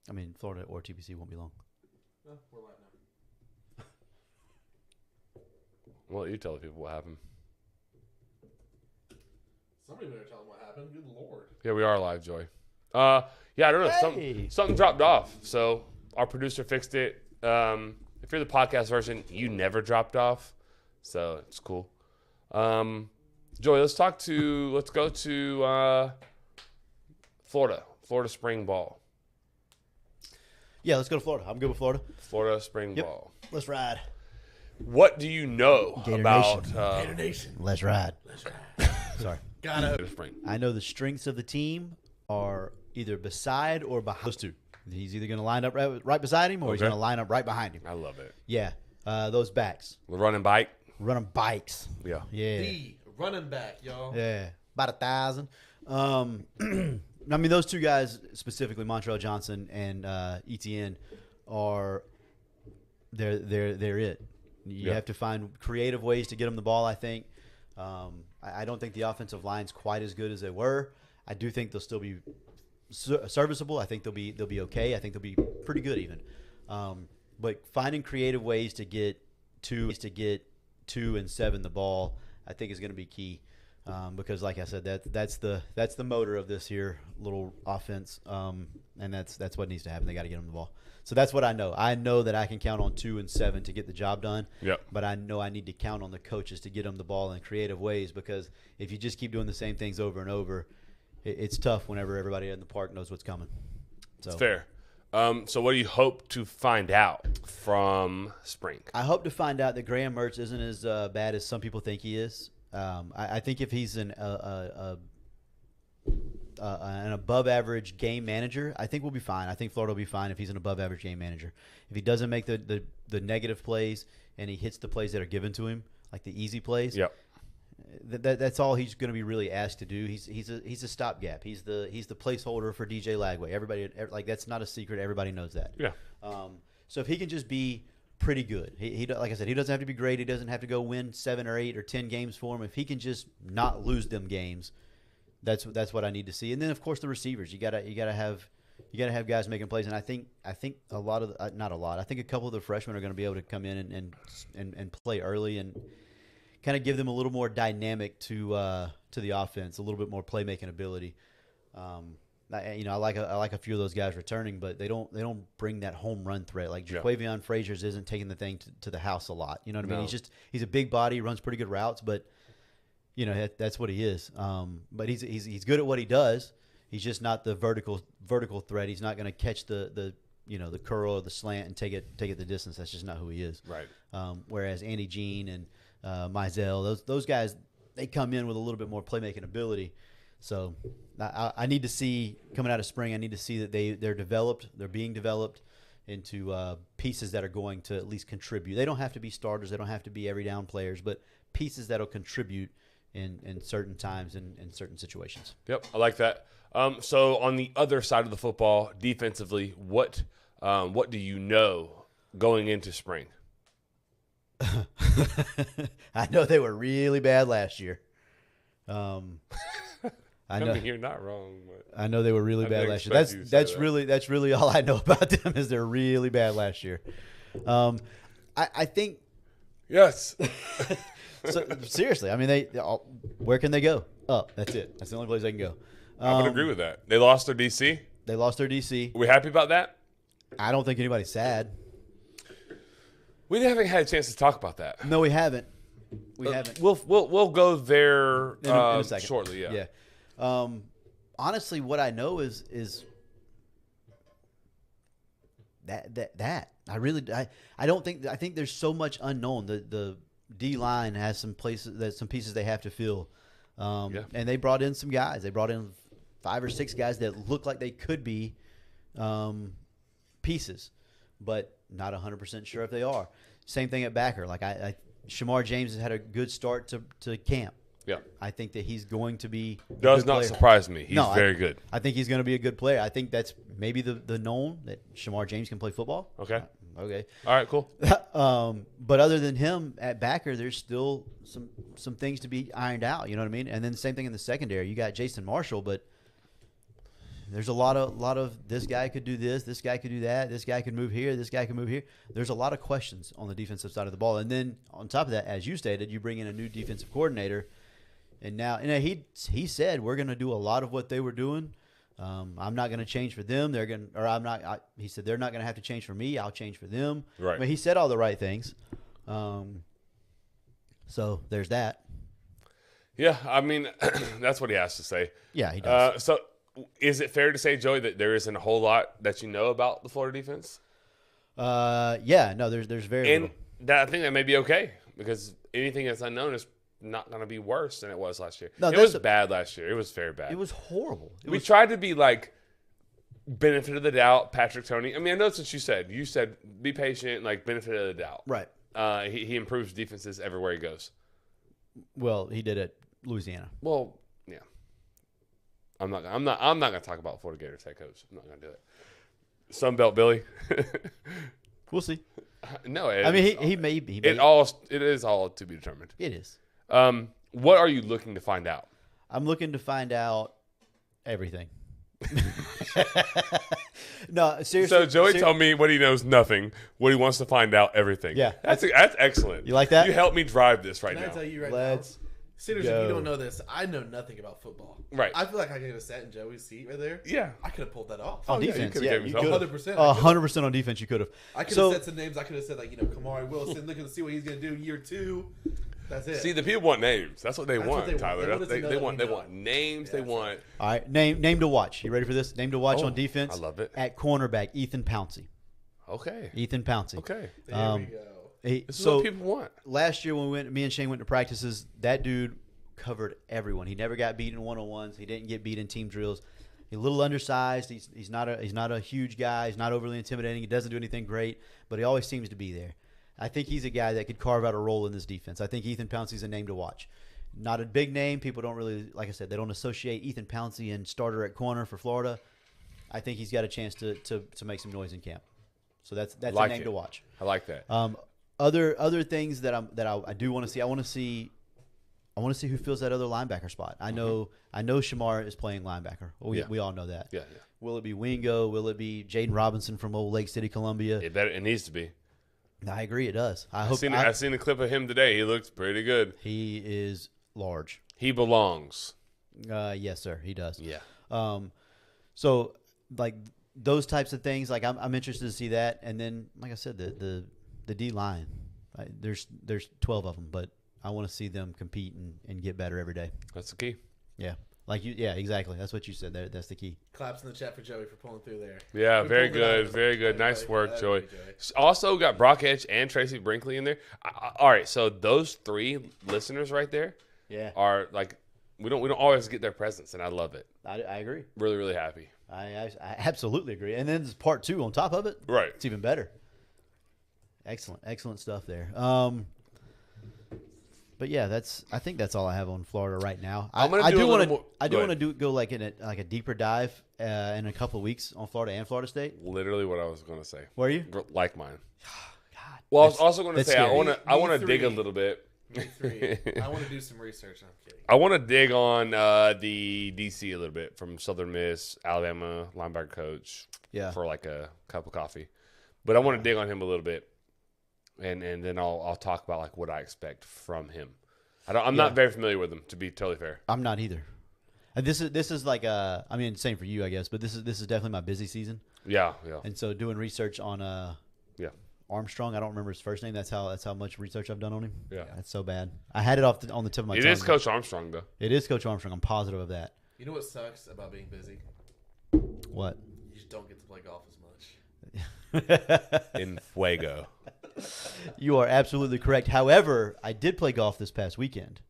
I mean, Florida or TPC won't be long. No, we're live now. Well, you tell the people what happened. Somebody better tell them what happened. Good Lord. Yeah, we are live, Joy. Yeah, I don't know. Hey. Something dropped off. So our producer fixed it. If you're the podcast version, you never dropped off. So it's cool. Joy, let's go to Florida spring ball. Yeah, let's go to Florida. I'm good with Florida. Florida spring Yep. ball. Let's ride. What do you know Gator about Gator Nation. Let's ride. Let's ride. Sorry. Got Gator spring? I know the strengths of the team are either beside or behind those two. He's either going to line up right beside him or he's Okay. going to line up right behind him. I love it. Yeah, those backs. The running bike. Running bikes. Yeah. Yeah. The running back, y'all. Yeah, about 1,000. I mean, those two guys specifically, Montrell Johnson and ETN, they're it. You Yeah. have to find creative ways to get them the ball. I think. I don't think the offensive line's quite as good as they were. I do think they'll still be serviceable. I think they'll be okay. I think they'll be pretty good even. But finding creative ways to get 2 and 7 the ball, I think is going to be key. Because, like I said, that's the motor of this here little offense, and that's what needs to happen. They got to get them the ball. So that's what I know. I know that I can count on 2 and 7 to get the job done. Yep. But I know I need to count on the coaches to get them the ball in creative ways, because if you just keep doing the same things over and over, it's tough whenever everybody in the park knows what's coming. So It's fair. So what do you hope to find out from spring? I hope to find out that Graham Mertz isn't as bad as some people think he is. I think if he's an above-average game manager, I think we'll be fine. I think Florida will be fine if he's an above-average game manager. If he doesn't make the negative plays and he hits the plays that are given to him, like the easy plays, Yep. that's all he's going to be really asked to do. He's a stopgap. He's the placeholder for DJ Lagway. Everybody, like, that's not a secret. Everybody knows that. Yeah. So if he can just be pretty good, he like I said, he doesn't have to be great. He doesn't have to go win 7 or 8 or 10 games for him. If he can just not lose them games, that's what I need to see. And then of course the receivers. You gotta have guys making plays. And I think a lot of not a lot. I think a couple of the freshmen are going to be able to come in and play early and kind of give them a little more dynamic to the offense, a little bit more playmaking ability. I like a few of those guys returning, but they don't bring that home run threat. Like Jaquavion Frazier's isn't taking the thing to the house a lot. You know what I mean? No. He's a big body, runs pretty good routes, but you know that's what he is. But he's good at what he does. He's just not the vertical threat. He's not going to catch the curl or the slant and take it the distance. That's just not who he is. Right. Whereas Andy Jean and Mizell, those guys, they come in with a little bit more playmaking ability. So I need to see, coming out of spring, I need to see that they're being developed into pieces that are going to at least contribute. They don't have to be starters. They don't have to be every down players, but pieces that will contribute in certain times and in certain situations. Yep, I like that. So on the other side of the football, defensively, what do you know going into spring? I know they were really bad last year. I know you're not wrong. But I know they were really I bad didn't last year. expect you to say That's really all I know about them is they're really bad last year. I think yes. so, seriously. I mean, where can they go? Up. That's it. That's the only place they can go. I would agree with that. They lost their DC. They lost their DC. Are we happy about that? I don't think anybody's sad. We haven't had a chance to talk about that. No, we haven't. We haven't. We'll go there In a second. shortly. Yeah. Honestly, what I know is that I don't think I think there's so much unknown. The D line has some pieces they have to fill. And they brought in some guys. They brought in 5 or 6 guys that look like they could be pieces, but not 100% sure if they are. Same thing at backer. Like Shamar James has had a good start to camp. Yeah. I think that he's going to be a Does good not player. surprise me. He's very good. I think he's going to be a good player. I think that's maybe the known that Shamar James can play football. Okay. Okay. All right, cool. But other than him at backer, there's still some things to be ironed out. You know what I mean? And then the same thing in the secondary. You got Jason Marshall, but there's a lot of this guy could do this guy could do that, this guy could move here, this guy could move here. There's a lot of questions on the defensive side of the ball, and then on top of that, as you stated, you bring in a new defensive coordinator, and now he said we're going to do a lot of what they were doing. I'm not going to change for them. He said they're not going to have to change for me. I'll change for them. Right. I mean, he said all the right things. So there's that. Yeah, I mean, that's what he has to say. Yeah, he does. So is it fair to say, Joey, that there isn't a whole lot that you know about the Florida defense? Yeah, no, there's very And little. I think that may be okay because anything that's unknown is not going to be worse than it was last year. No, it was bad last year. It was very bad. It was horrible. We tried to be like benefit of the doubt, Patrick Toney. I mean, I know that's what you said. You said be patient, like benefit of the doubt. Right. He improves defenses everywhere he goes. Well, he did at Louisiana. Well, yeah. I'm not gonna talk about Florida Gators head coach. I'm not gonna do it. Sunbelt Billy. We'll see. No, I mean, he may. It is all to be determined. It is. What are you looking to find out? I'm looking to find out everything. No, seriously. So Joey told me what he knows nothing, what he wants to find out everything. Yeah. That's excellent. You like that? You help me drive this right Can now. I tell you right Let's now? Sinners, go. if you don't know this, I know nothing about football. Right. I feel like I could have sat in Joey's seat right there. Yeah. I could have pulled that off. on yeah, you defense. could've Yeah, gave you yourself could 100%. 100% on defense. You could have. I could have said some names. I could have said, like, Kamari Wilson, looking to see what he's going to do year 2. That's it. See, the people want names. That's what they That's want, what they want. Tyler. They want us to know They that want we know. names. They Yeah, want. All right, name to watch. You ready for this? Name to watch Oh, on defense. I love it. At cornerback, Ethan Pouncey. Okay. Ethan Pouncey. Okay. There we go. This is what people want. Last year when me and Shane went to practices, that dude covered everyone. He never got beat in one-on-ones. He didn't get beat in team drills. He's a little undersized. He's not a huge guy. He's not overly intimidating. He doesn't do anything great, but he always seems to be there. I think he's a guy that could carve out a role in this defense. I think Ethan Pouncey's a name to watch. Not a big name. People don't really, like I said, they don't associate Ethan Pouncey and starter at corner for Florida. I think he's got a chance to make some noise in camp. So that's Like a name it. to watch. I like that. Other things that I do want to see. I want to see who fills that other linebacker spot. I know Shamar is playing linebacker. We all know that. Yeah. Will it be Wingo? Will it be Jaden Robinson from Old Lake City, Columbia? It needs to be. I agree. It does. I've seen a clip of him today. He looks pretty good. He is large. He belongs. Yes, sir. He does. Yeah. So like those types of things, like I'm interested to see that. And then, like I said, the D line. There's 12 of them, but I want to see them compete and get better every day. That's the key. Yeah. Yeah, exactly. That's what you said there. That's the key. Claps in the chat for Joey for pulling through there. Yeah, We very pulled it out. good. Very good. Nice Thank work, you, Joey. Joey. Also got Brock Edge and Tracy Brinkley in there. All right, so those 3 listeners right there Yeah. are like we don't always get their presence, and I love it. I agree. Really, really happy. I absolutely agree. And then there's part 2 on top of it. Right. It's even better. Excellent stuff there. But yeah, I think that's all I have on Florida right now. I'm gonna I do do a want little to more- I do go want to go like in a deeper dive in a couple of weeks on Florida and Florida State. Literally what I was going to say. Were you? Like mine. God. Well, I was also going to that's say I scary. want to Me dig a 3. little bit. Me 3. I want to do some research. I'm kidding. I want to dig on the DC a little bit from Southern Miss, Alabama linebacker coach. Yeah. For like a cup of coffee, but I want to dig on him a little bit, and then I'll talk about like what I expect from him. I'm not very familiar with him, to be totally fair. I'm not either. This is like I mean, same for you, I guess, but this is definitely my busy season, Yeah. and so doing research on Yeah. Armstrong. I don't remember his first name. That's how much research I've done on him. Yeah. That's so bad. I had it on the tip of my It tongue. is Coach Armstrong though. It is Coach Armstrong. I'm positive of that. You know what sucks about being busy? What? You just don't get to play golf as much. In Fuego. You are absolutely correct. However, I did play golf this past weekend.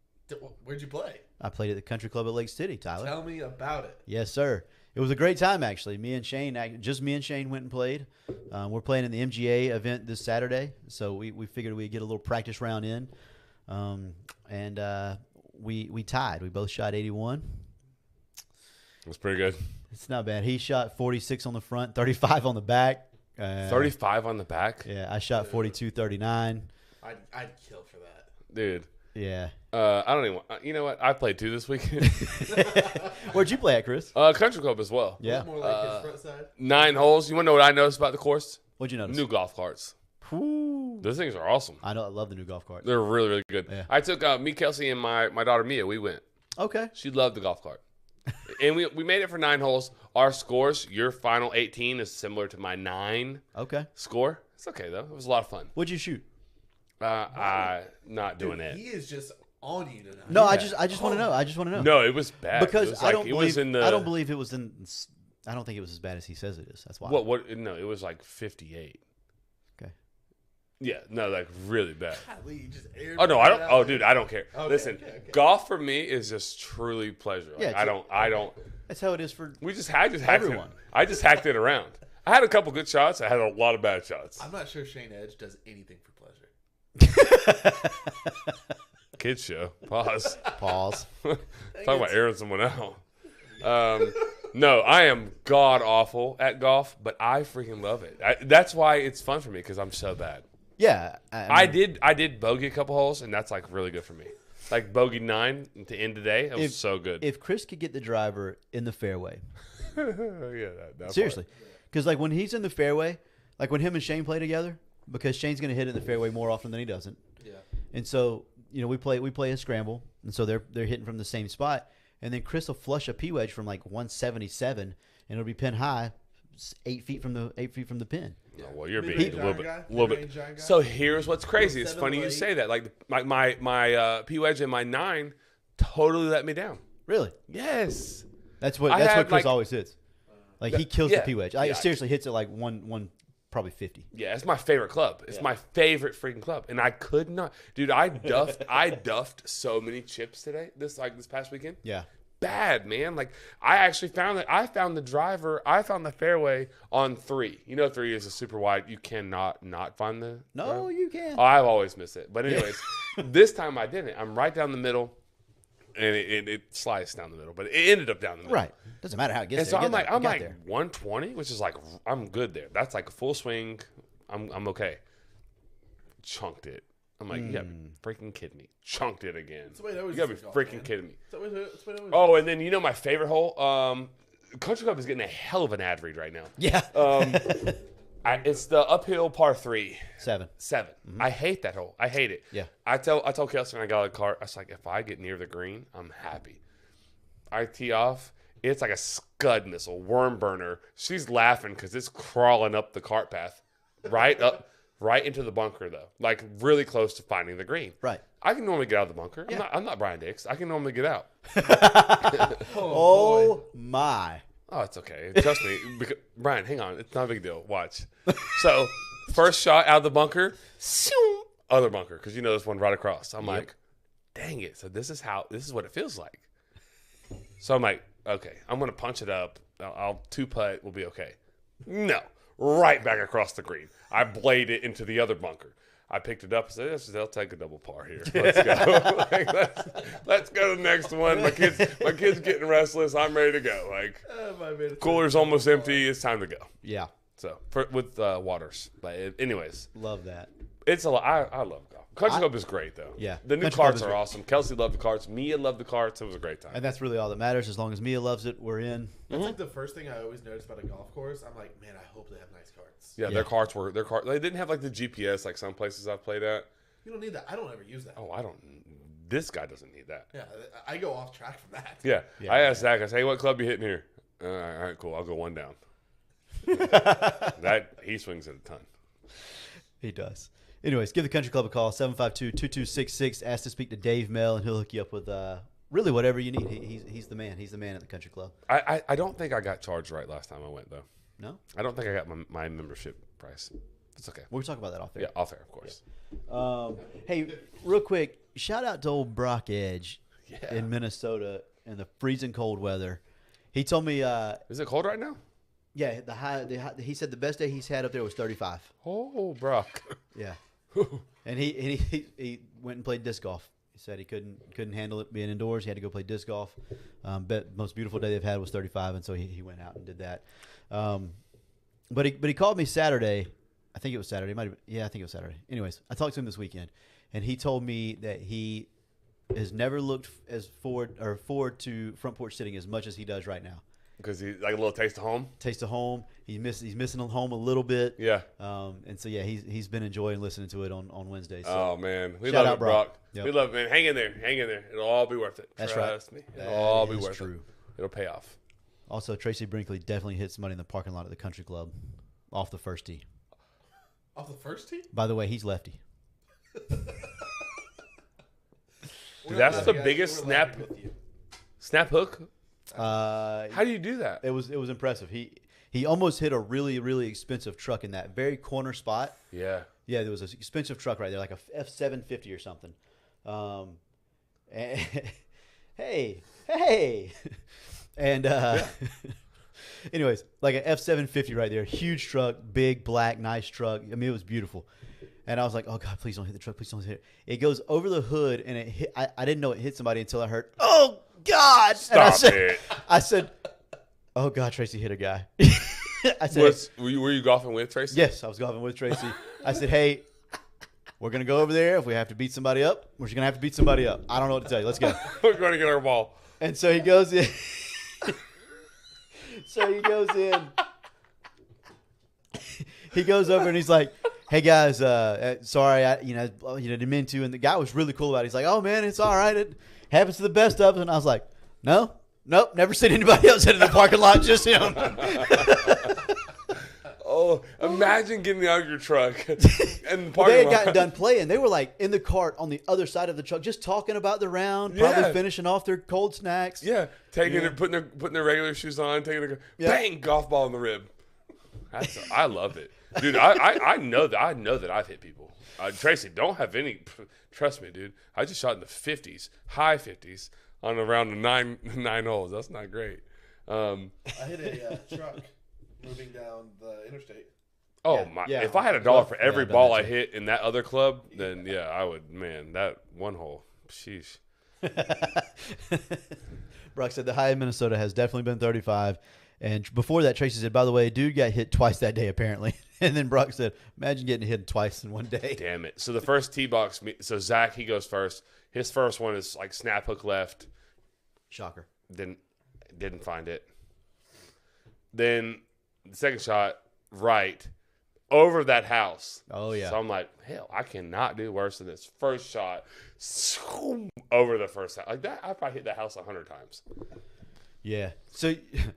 Where'd you play? I played at the country club at Lake City, Tyler. Tell me about it. Yes, sir. It was a great time, actually. Me and Shane went and played. We're playing in the MGA event this Saturday, so we figured we'd get a little practice round in. And we tied. We both shot 81. That's pretty good. It's not bad. He shot 46 on the front, 35 on the back. 35 on the back. Yeah, I shot 42, 39. I'd kill for that. Dude. Yeah. I don't even. You know what? I played 2 this weekend. Where'd you play at, Chris? Country club as well. Yeah. More like his front side. 9 holes. You want to know what I noticed about the course? What'd you notice? New golf carts. Whew. Those things are awesome. I know. I love the new golf cart. They're really, really good. Yeah. I took me, Kelsey, and my daughter Mia. We went. Okay. She loved the golf cart. And we made it for 9 holes. Our scores, your final 18 is similar to my 9 Okay. score. It's okay, though. It was a lot of fun. What'd you shoot? Not doing Dude, it. he is just on you tonight. No, Yeah. I just want to know. I just want to know. No, it was bad. Because it was I don't it believe was in the, I don't believe it was in. I don't think it was as bad as he says it is. That's why. What? No, it was like 58. Okay. Yeah, no, like really bad. Golly, you just aired Oh no, it I don't. out Oh, there. dude, I don't care. Okay, Listen, okay. golf for me is just truly pleasure. Like, Yeah, I don't. That's how it is for. I just hacked Everyone. it. I just hacked it around. I had a couple good shots. I had a lot of bad shots. I'm not sure Shane Edge does anything for pleasure. Kids show. Pause. Pause. Talk about airing someone out. No, I am god awful at golf, but I freaking love it. That's why it's fun for me because I'm so bad. Yeah. I did bogey a couple holes, and that's like really good for me. Like bogey 9 to end today. It was so good. If Chris could get the driver in the fairway, Yeah, that seriously, because like when he's in the fairway, like when him and Shane play together, because Shane's going to hit it in the fairway more often than he doesn't, Yeah. and so we play a scramble, and so they're hitting from the same spot, and then Chris will flush a P wedge from like 177, and it'll be pin high, 8 feet from the pin. Oh, well, you're Mid-range being a little giant bit, guy? Mid-range giant guy? So here's what's crazy. It's 7 funny you blade. say that. Like my P wedge and my 9 totally let me down. Really, Yes. that's what I Chris had, like- always hits. Like he kills yeah, the P wedge. yeah. Seriously hits it like one probably 50. Yeah, it's my favorite club. It's my favorite freaking club, and I could not, dude. I duffed so many chips today. This past weekend. Yeah. Bad, man. Like I actually found that I found the fairway on 3. You know, 3 is a super wide. You cannot not find the. No, you can. Oh, I've always missed it. But anyways, this time I didn't. I'm right down the middle, and it sliced down the middle, but it ended up down the middle. Right. Doesn't matter how it gets And so there. I'm like there. 120, which is like I'm good there. That's like a full swing. I'm okay. Chunked it. I'm like, you gotta be freaking kidding me. Chunked it again. That's the way it always You gotta is be in golf, freaking man. kidding me. That's what it always Oh, and then you know my favorite hole. Country Club is getting a hell of an ad read right now. Yeah. It's the uphill par 3. 7. 7. I hate that hole. I hate it. Yeah. I told Kelsey when I got out of the cart, I was like, if I get near the green, I'm happy. I tee off. It's like a scud missile, worm burner. She's laughing because it's crawling up the cart path, right into the bunker though, like really close to finding the green. Right. I can normally get out of the bunker. Yeah. I'm not Brian Dix. I can normally get out. Oh my. Oh, it's okay. Trust me. Brian, hang on. It's not a big deal. Watch. So, first shot out of the bunker, other bunker, because you know there's one right across. I'm like, dang it. So this is what it feels like. So I'm like, okay, I'm going to punch it up. I'll 2-putt. We'll be okay. No. Right back across the green. I blade it into the other bunker. I picked it up and said, they'll take a double par here. Let's go. let's go to the next one. My kid's getting restless. I'm ready to go. Like, cooler's almost empty. It's time to go. Yeah. So, with Waters. But anyways, Love that. it's a lot. I love golf. Country Club is great, though. Yeah. The new Country Club carts is are great. awesome. Kelsey loved the carts. Mia loved the carts. It was a great time. And that's really all that matters. As long as Mia loves it, we're in. That's like the first thing I always notice about a golf course. I'm like, man, I hope they have nice carts. Yeah, Yeah. their carts were they didn't have like the GPS like some places I've played at. You don't need that. I don't ever use that. Oh, I don't. This guy doesn't need that. Yeah, I go off track from that. Yeah. Yeah. I asked Zach. I said, "Hey, what club you hitting here?" All right, cool. I'll go 1 down. That he swings at a ton. He does. Anyways, give the Country Club a call, 752-2266. Ask to speak to Dave Mel, and he'll hook you up with really whatever you need. He's the man. He's the man at the Country Club. I don't think I got charged right last time I went though. No? I don't think I got my membership price. It's okay. We'll talk about that off there. Yeah, off air, of course. Hey, real quick, shout out to old Brock Edge Yeah. in Minnesota in the freezing cold weather. He told me, Is it cold right now? yeah, the high, he said the best day he's had up there was 35. Oh, Brock. Yeah. And he went and played disc golf. He said he couldn't handle it being indoors. He had to go play disc golf. Most beautiful day they've had was 35, and so he went out and did that. But he called me Saturday. I think it was Saturday. I think it was Saturday. Anyways, I talked to him this weekend, and he told me that he has never looked as forward to front porch sitting as much as he does right now. Because he's like a little taste of home. Taste of home. He's missing home a little bit. Yeah. And so yeah, he's been enjoying listening to it on Wednesdays. So. Oh man, we Shout love out, it, Brock. Yep. We love it, man. Hang in there, hang in there. It'll all be worth it. That's Trust right. me, it'll That all be is worth true. it. It'll pay off. Also, Tracy Brinkley definitely hit somebody in the parking lot at the country club off the first tee. Off the first tee? By the way, he's lefty. That's the biggest snap hook. Uh, How do you do that? it was impressive. He almost hit a really, really expensive truck in that very corner spot. Yeah. Yeah, there was an expensive truck right there, like a F750 or something. And hey, and anyways, like an F750 right there, huge truck, big black, nice truck. I mean, it was beautiful. And I was like, oh God, please don't hit the truck. Please don't hit it. It goes over the hood, and it hit. I didn't know it hit somebody until I heard, oh God! Stop it. I said, oh God, Tracy hit a guy. I said, Were you golfing with Tracy? yes, I was golfing with Tracy. I said, hey, we're going to go over there. If we have to beat somebody up, we're just going to have to beat somebody up. I don't know what to tell you. Let's go. We're going to get our ball. And so he goes in. He goes over and he's like, hey guys, sorry, I didn't mean to. And the guy was really cool about it. He's like, oh man, it's all right. It happens to the best of us. And I was like, nope, never seen anybody else hit in the parking lot, just him. Oh, imagine getting out of your truck and the Well, they had parking gotten lot. done playing. They were like in the cart on the other side of the truck, just talking about the round, Yeah. probably finishing off their cold snacks. Yeah, putting their regular shoes on, bang, golf ball in the rib. I love it, dude. I know that I've hit people. Tracy, don't have any. Trust me, dude. I just shot in the 50s, high 50s, on around the nine holes. That's not great. I hit a truck moving down the interstate. Oh Yeah, my! yeah. If I had $1 for Yeah, every I've done ball that I too. hit in that other club, then yeah, I would. Man, that one hole. Sheesh. Brock said the high in Minnesota has definitely been 35. And before that, Tracy said, by the way, dude got hit twice that day, apparently. And then Brock said, imagine getting hit twice in one day. Damn it! So the first tee box. So Zach, he goes first. His first one is like snap hook left. Shocker. Didn't find it. Then the second shot right over that house. Oh, yeah. So I'm like, hell, I cannot do worse than this. First shot over the first house. Like that, I probably hit that house 100 times. Yeah. So,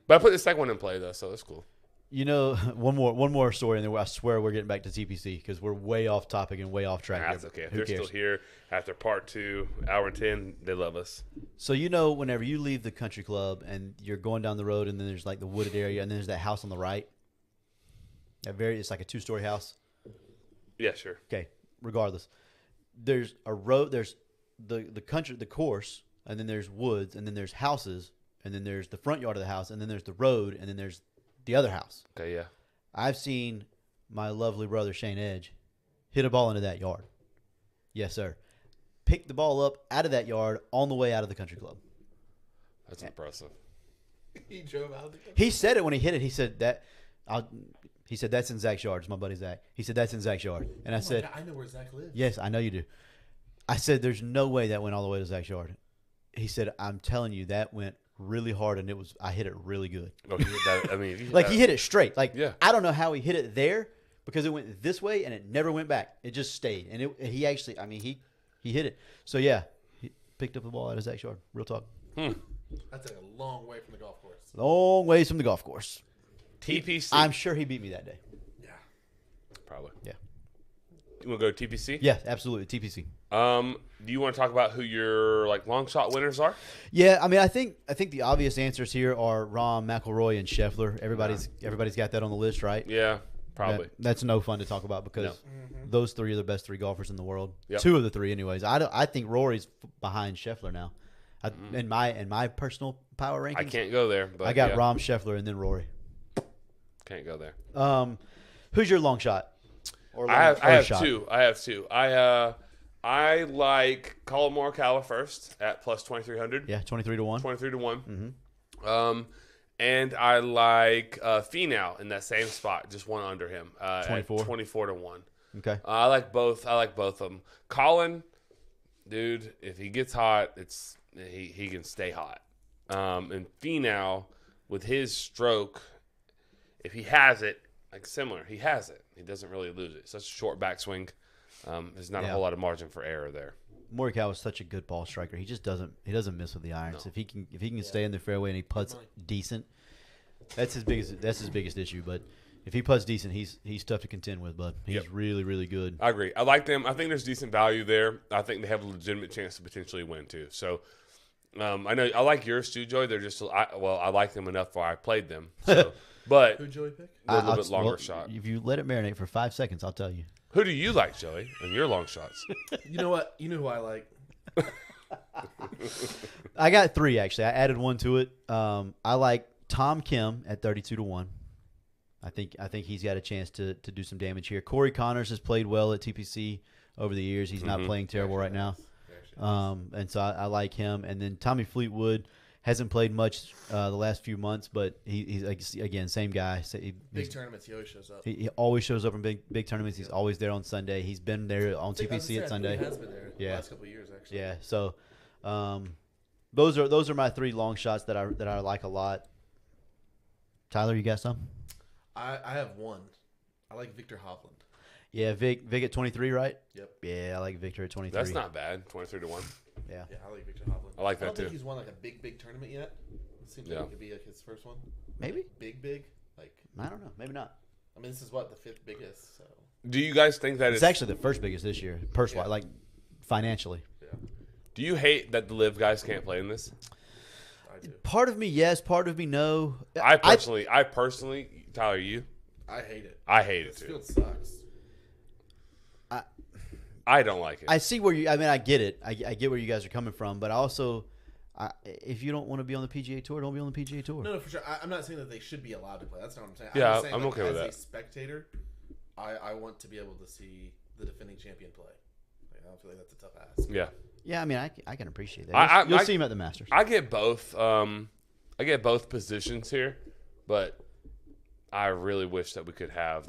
But I put the second one in play though, so that's cool. you know, one more story, and then I swear we're getting back to TPC because we're way off topic and way off track. That's here. okay. If Who they're cares? still here after part 2, hour and 10, they love us. So, you know, whenever you leave the country club and you're going down the road, and then there's like the wooded area, and then there's that house on the right. It's like a 2-story house. Yeah, sure. Okay, regardless, there's a road. There's the country, the course, and then there's woods, and then there's houses, and then there's the front yard of the house, and then there's the road, and then there's the other house. Okay, yeah. I've seen my lovely brother Shane Edge hit a ball into that yard. Yes, sir. Pick the ball up out of that yard on the way out of the country club. That's impressive. He drove out of the country. He said it when he hit it. He said that. He said that's in Zach's yard. It's my buddy Zach. He said that's in Zach's yard, and I said, I know where Zach lives. yes, I know you do. I said, there's no way that went all the way to Zach's yard. He said, I'm telling you, that went really hard, and I hit it really good. Oh, he hit that, I mean, if you hit Like that- he hit it straight. Like Yeah. I don't know how he hit it there because it went this way and it never went back. It just stayed, and he actually, I mean, he hit it. So yeah, he picked up the ball out of Zach's yard. Real talk. That's like a long way from the golf course. Long ways from the golf course. TPC. I'm sure he beat me that day. Yeah. Probably. Yeah. You want to go to TPC? Yeah, absolutely. TPC. Do you want to talk about who your like long shot winners are? Yeah, I mean, I think the obvious answers here are Rahm, McIlroy, and Scheffler. Everybody's got that on the list, right? Yeah, probably. That's no fun to talk about because those three are the best 3 golfers in the world. Yep. 2 of the 3, anyways. I think Rory's behind Scheffler now. In my personal power rankings, I can't go there. But I got yeah, Rahm, Scheffler, and then Rory. Can't go there. Who's your long shot? Or I have shot? 2. I like Colin Morikawa first at plus 2,300. Yeah, 23-1. 23 to 1. And I like Finau in that same spot, just one under him. 24? 24 to 1. Okay. I like both of them. Colin, dude, if he gets hot, he can stay hot. And Finau, with his stroke, if he has it, like similar, he has it. He doesn't really lose it. Such a short backswing. There's not a whole lot of margin for error there. Morikawa is such a good ball striker. He just doesn't miss with the irons. No. If he can stay in the fairway and he putts decent, that's his biggest issue. But if he putts decent, he's tough to contend with. But he's really, really good. I agree. I like them. I think there's decent value there. I think they have a legitimate chance to potentially win too. So I know I like yours too, Joey. They're just I like them enough where I played them. So, but Who'd Joey pick? a little bit longer well, shot. If you let it marinate for 5 seconds, I'll tell you. Who do you like, Joey, in your long shots? You know what? You know who I like. I got 3 actually. I added 1 to it. I like Tom Kim at 32-1. I think he's got a chance to do some damage here. Corey Connors has played well at TPC over the years. He's not playing terrible right now. And so I like him. And then Tommy Fleetwood hasn't played much the last few months, but he's again same guy. So Big tournaments, he always shows up. he always shows up in big tournaments. He's always there on Sunday. He's been there on TPC at Sunday. He has been there the last couple of years, actually. Yeah. So those are my 3 long shots that I like a lot. Tyler, you got some? I have one. I like Victor Hovland. Yeah, Vic at 23, right? Yep. Yeah, I like Victor at 23. That's not bad. 23-1. Yeah. Yeah, I like Victor Hovland. I like that I don't think too. he's won like a big tournament yet. It seems like it could be like his first one. Maybe. Big. Like, I don't know. Maybe not. I mean, this is what, the 5th biggest. So Do you guys think that It's actually the first biggest this year, purse-wise, like financially. yeah, Do you hate that the live guys can't play in this? I do. Part of me, yes. Part of me, no. I personally, Tyler, you? I hate it. I hate it This too. field sucks. I don't like it. I see where you. I mean, I get it. I get where you guys are coming from, but I also, if you don't want to be on the PGA Tour, don't be on the PGA Tour. No, for sure. I'm not saying that they should be allowed to play. That's not what I'm saying. Yeah, just saying, I'm okay with as that. a spectator, I want to be able to see the defending champion play. Like, I don't feel like that's a tough ask. Yeah. Yeah, I mean, I can appreciate that. You'll see him at the Masters. I get both. I get both positions here, but I really wish that we could have.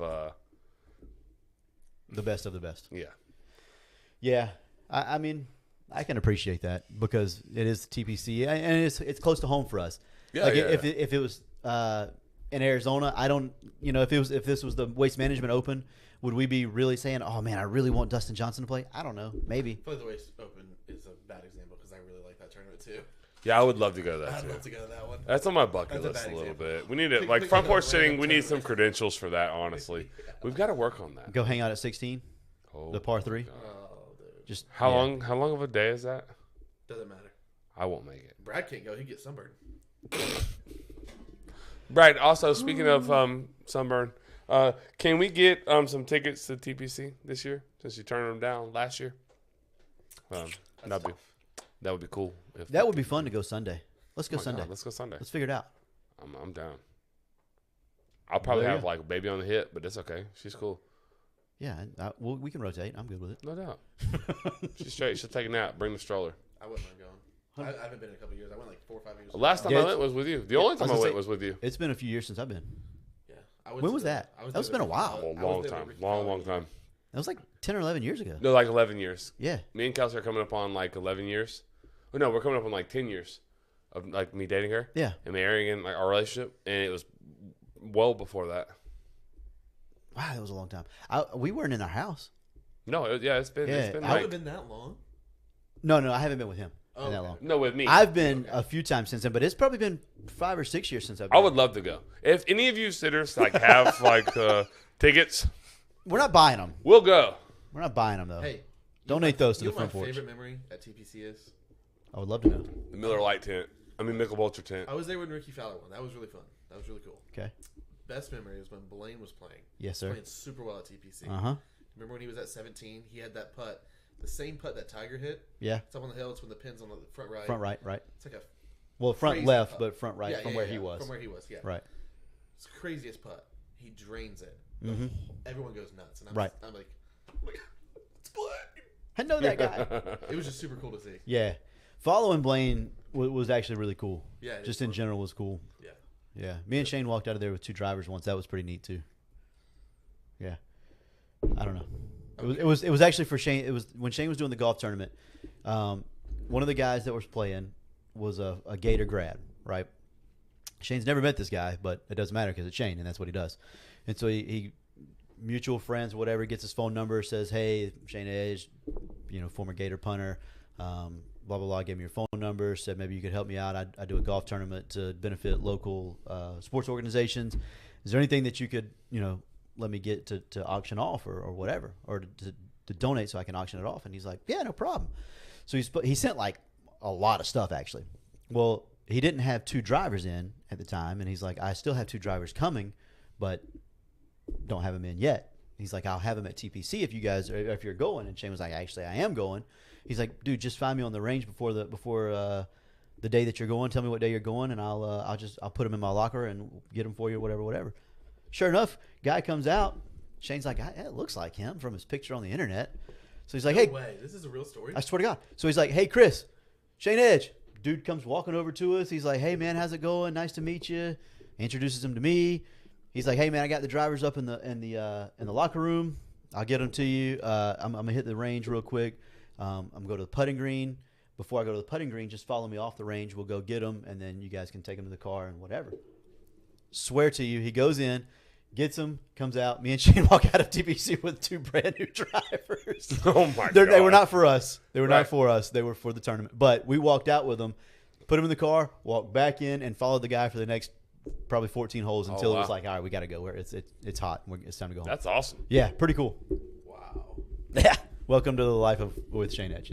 The best of the best. Yeah. Yeah, I mean, I can appreciate that because it is TPC and it's close to home for us. Yeah, like yeah, if it was in Arizona, I don't, if this was the Waste Management Open, would we be really saying, oh man, I really want Dustin Johnson to play? I don't know, maybe. I feel like the Waste Open is a bad example because I really like that tournament too. Yeah, I would love to go to that I'd too. love to go to that one. That's on my bucket That's a list a bad little example. bit. We need to Pick- like pick front like a porch sitting. random We need some tournament. credentials for that. Honestly, we've got to work on that. Go hang out at 16, Oh, the par 3. God. Oh, dude. Just How yeah. long? How long of a day is that? Doesn't matter. I won't make it. Brad can't go. He gets sunburned. Brad, also speaking of sunburn, can we get some tickets to TPC this year since you turned them down last year? That would be cool. If That would be fun to go Sunday. Let's go Oh my Sunday. God, let's go Sunday. Let's figure it out. I'm down. I'll probably There you have go. like baby on the hip, but it's okay. She's cool. Yeah, we can rotate. I'm good with it. No doubt. She's straight. She'll take a nap. Bring the stroller. I wouldn't mind going. I haven't been in a couple of years. I went like 4 or 5 years. The last time Yeah, I it's- went was with you. The only time I gonna went say- was with you. It's been a few years since I've been. Yeah. I went When to was the- that? I was That's there been a with while. Ricky A Fowler. I was long there with time. Ricky Long Fowler. time. That was like 10 or 11 years ago. No, like 11 years. Yeah. Me and Kelsey are coming up on like 11 years. Oh, no, we're coming up on like 10 years of like me dating her Yeah. and marrying like our relationship. And it was well before that. Wow, that was a long time. We weren't in our house. No, it's been Yeah, it's been That would like have been that long. No, I haven't been with him Oh, in that okay. long. no with me. I've been a few times since then, but it's probably been 5 or 6 years since I've been. I would love to go. If any of you sitters like have like tickets, We're not buying them. we'll go. We're not buying them though. Hey, Donate those to you the know what front my porch. favorite memory at TPC is? I would love to know. The Miller Lite tent. I mean Michelob Ultra tent. I was there when Ricky Fowler won. That was really fun. That was really cool. Okay. Best memory is when Blaine was playing. Yes, He was sir. playing super well at TPC. Uh huh. Remember when he was at 17? He had that putt, the same putt that Tiger hit. Yeah. It's up on the hill. It's when the pin's on the front right. Front right, right. It's like a Well, front crazy left, putt. but front right Yeah, from yeah, where yeah, he was. From where he was, yeah. Right. It's the craziest putt. He drains it. Mhm. Everyone goes nuts, and I'm Right. I'm like, oh my God, it's Blaine. I know that guy. It was just super cool to see. Yeah. Following Blaine was actually really cool. Yeah, it Just is in fun. general was cool. Yeah. Yeah. Me and Shane walked out of there with 2 drivers once. That was pretty neat too. Yeah. I don't know. It was actually for Shane. It was when Shane was doing the golf tournament. One of the guys that was playing was a Gator grad, right? Shane's never met this guy, but it doesn't matter because it's Shane, and that's what he does. And so he mutual friends, whatever, gets his phone number, says, "Hey, Shane Edge, former Gator punter, blah blah blah. Gave me your phone number. Said maybe you could help me out. I do a golf tournament to benefit local sports organizations. Is there anything that you could let me get to auction off or whatever, or to donate so I can auction it off?" And he's like, "Yeah, no problem." So he sent like a lot of stuff actually. Well, he didn't have 2 drivers in at the time, and he's like, "I still have 2 drivers coming, but don't have them in yet." He's like, "I'll have them at TPC if you're going." And Shane was like, "Actually, I am going." He's like, "Dude, just find me on the range before the day that you're going. Tell me what day you're going, and I'll put them in my locker and get them for you, whatever." Sure enough, guy comes out. Shane's like, "It looks like him from his picture on the internet." So he's like, No "Hey, way. This is a real story. I swear to God." So he's like, "Hey, Chris, Shane Edge." Dude comes walking over to us. He's like, "Hey, man, how's it going? Nice to meet you." Introduces him to me. He's like, "Hey, man, I got the drivers up in the locker room. I'll get them to you. I'm gonna hit the range real quick. I'm gonna go to the putting green. Before I go to the putting green, just follow me off the range. We'll go get them, and then you guys can take them to the car and whatever." Swear to you, he goes in, gets them, comes out. Me and Shane walk out of TPC with 2 brand new drivers. Oh my god! They were not for us. They were Right. not for us. They were for the tournament. But we walked out with them, put them in the car, walked back in, and followed the guy for the next probably 14 holes until it was wow. like, "All right, we got to go. It's hot. It's time to go home." That's awesome. Yeah, pretty cool. Wow. Yeah. Welcome to the life with Shane Edge.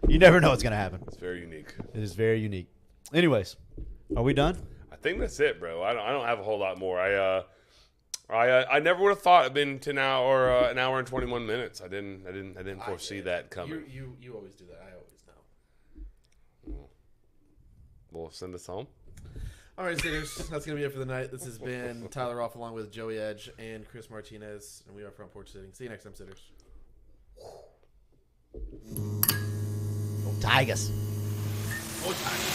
You never know what's gonna happen. It's very unique. It is very unique. Anyways, are we done? I think that's it, bro. I don't have a whole lot more. I never would have thought it'd been to now or an hour and 21 minutes. I didn't foresee that coming. You always do that. I always know. Well, send us home. All right, Sitters. That's going to be it for the night. This has been Tyler Roth along with Joey Edge and Chris Martinez, and we are Front Porch Sitting. See you next time, Sitters. Tigers. Oh, time.